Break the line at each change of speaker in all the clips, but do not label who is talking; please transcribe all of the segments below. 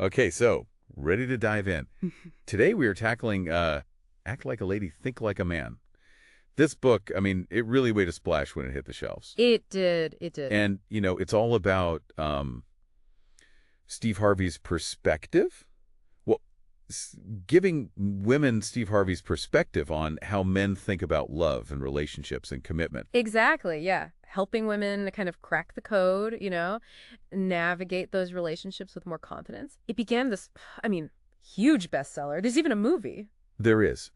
Okay, so ready to dive in. Today we are tackling Act Like a Lady, Think Like a Man. This book, I mean, it really made a splash when it hit the shelves.
It did. It did.
And, it's all about Steve Harvey's perspective. Well, giving women Steve Harvey's perspective on how men think about love and relationships and commitment.
Exactly. Yeah. Helping women to kind of crack the code, navigate those relationships with more confidence. It began this, I mean, huge bestseller. There's even a movie.
There is.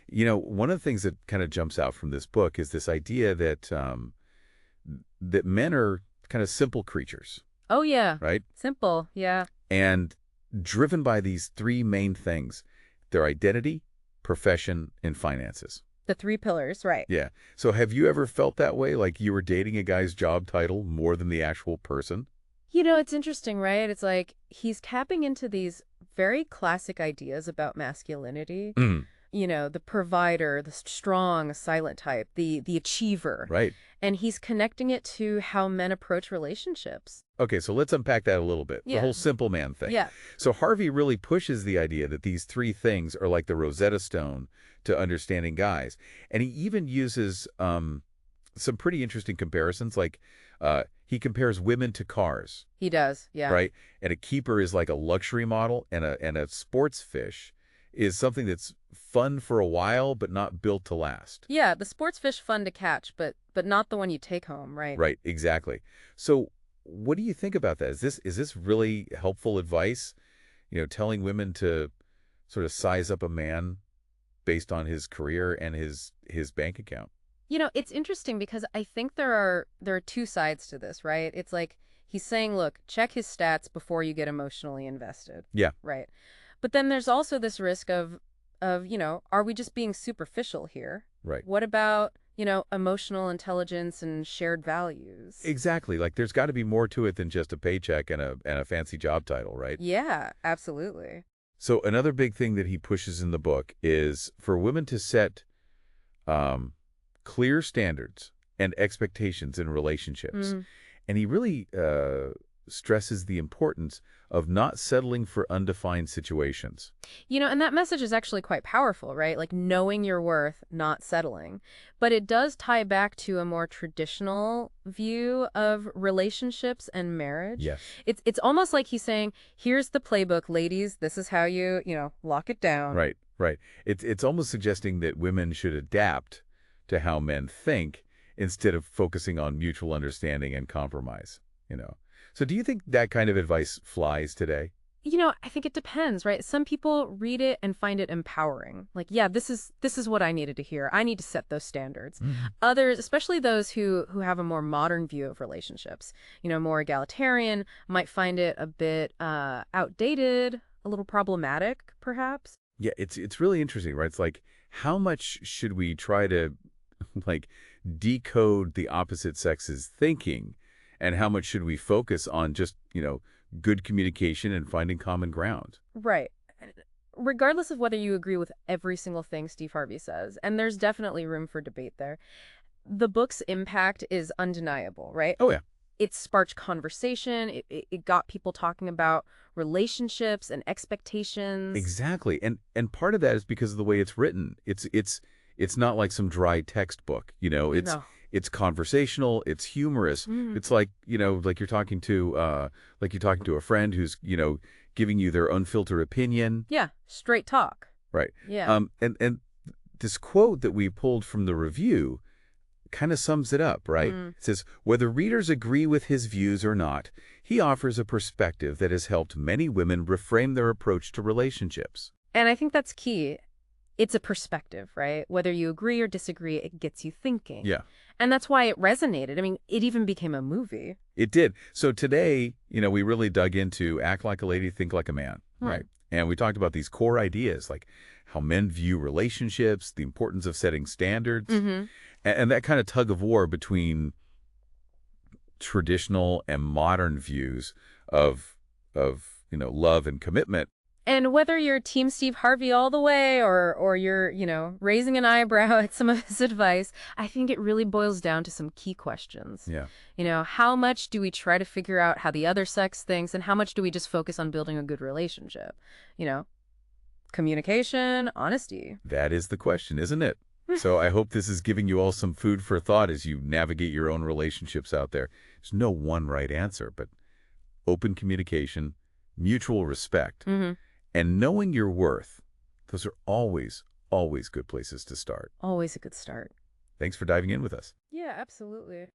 One of the things that kind of jumps out from this book is this idea that men are kind of simple creatures,
Oh, yeah.
right?
Simple. Yeah.
And driven by these three main things, their identity, profession, and finances.
The three pillars. Right.
Yeah. So have you ever felt that way, like you were dating a guy's job title more than the actual person?
It's interesting, right? It's like he's tapping into these very classic ideas about masculinity.
Mm,
The provider, the strong, silent type, the achiever.
right.
And he's connecting it to how men approach relationships.
Okay, so let's unpack that a little bit. The
Yeah.
whole simple man thing.
Yeah.
So Harvey really pushes the idea that these three things are like the Rosetta Stone to understanding guys. And he even uses some pretty interesting comparisons. Like he compares women to cars,
He does. Yeah.
right? And a keeper is like a luxury model, and a sports fish is something that's fun for a while, but not built to last.
Yeah, the sports fish fun to catch, but not the one you take home, right?
Right, exactly. So what do you think about that? Is this really helpful advice? Telling women to sort of size up a man based on his career and his bank account.
It's interesting because I think there are two sides to this, right? It's like he's saying, look, check his stats before you get emotionally invested,
Yeah,
right? But then there's also this risk of, are we just being superficial here?
right.
What about, emotional intelligence and shared values?
Exactly. Like there's got to be more to it than just a paycheck and a fancy job title, right?
Yeah, absolutely.
So another big thing that he pushes in the book is for women to set um, clear standards and expectations in relationships.
Mm.
And he really stresses the importance of not settling for undefined situations.
And that message is actually quite powerful, right? Like knowing your worth, not settling. But it does tie back to a more traditional view of relationships and marriage.
Yes.
It's almost like he's saying, here's the playbook, ladies. This is how you lock it down.
Right, right. It's almost suggesting that women should adapt to how men think instead of focusing on mutual understanding and compromise. So do you think that kind of advice flies today?
I think it depends, right? Some people read it and find it empowering. Like, yeah, this is what I needed to hear. I need to set those standards.
Mhm.
Others, especially those who have a more modern view of relationships, more egalitarian, might find it a bit outdated, a little problematic, perhaps.
Yeah, it's really interesting, right? It's like, how much should we try to like decode the opposite sex's thinking, and how much should we focus on just, good communication and finding common ground?
Right. Regardless of whether you agree with every single thing Steve Harvey says, and there's definitely room for debate there, the book's impact is undeniable, right?
Oh yeah,
It sparked conversation. It got people talking about relationships and expectations.
exactly. And part of that is because of the way it's written. It's not like some dry textbook,
No.
it's conversational, it's humorous.
Mm.
It's like you're talking to a friend who's, giving you their unfiltered opinion.
Yeah, straight talk.
Right.
Yeah.
And this quote that we pulled from the review kind of sums it up, right?
Mm.
It says, whether readers agree with his views or not, he offers a perspective that has helped many women reframe their approach to relationships.
And I think that's key. It's a perspective, right? Whether you agree or disagree, it gets you thinking.
Yeah,
And that's why it resonated. I mean, it even became a movie.
it did. So today, we really dug into Act Like a Lady, Think Like a Man, right? And we talked about these core ideas, like how men view relationships, the importance of setting standards,
Mm-hmm.
and that kind of tug of war between traditional and modern views of love and commitment.
And whether you're Team Steve Harvey all the way or you're, raising an eyebrow at some of his advice, I think it really boils down to some key questions.
Yeah,
How much do we try to figure out how the other sex thinks, and how much do we just focus on building a good relationship? You know, communication, honesty.
that is the question, isn't it? So I hope this is giving you all some food for thought as you navigate your own relationships out there. There's no one right answer, but open communication, mutual respect,
Hmm.
and knowing your worth, those are always, always good places to start.
Always a good start.
Thanks for diving in with us.
Yeah, absolutely.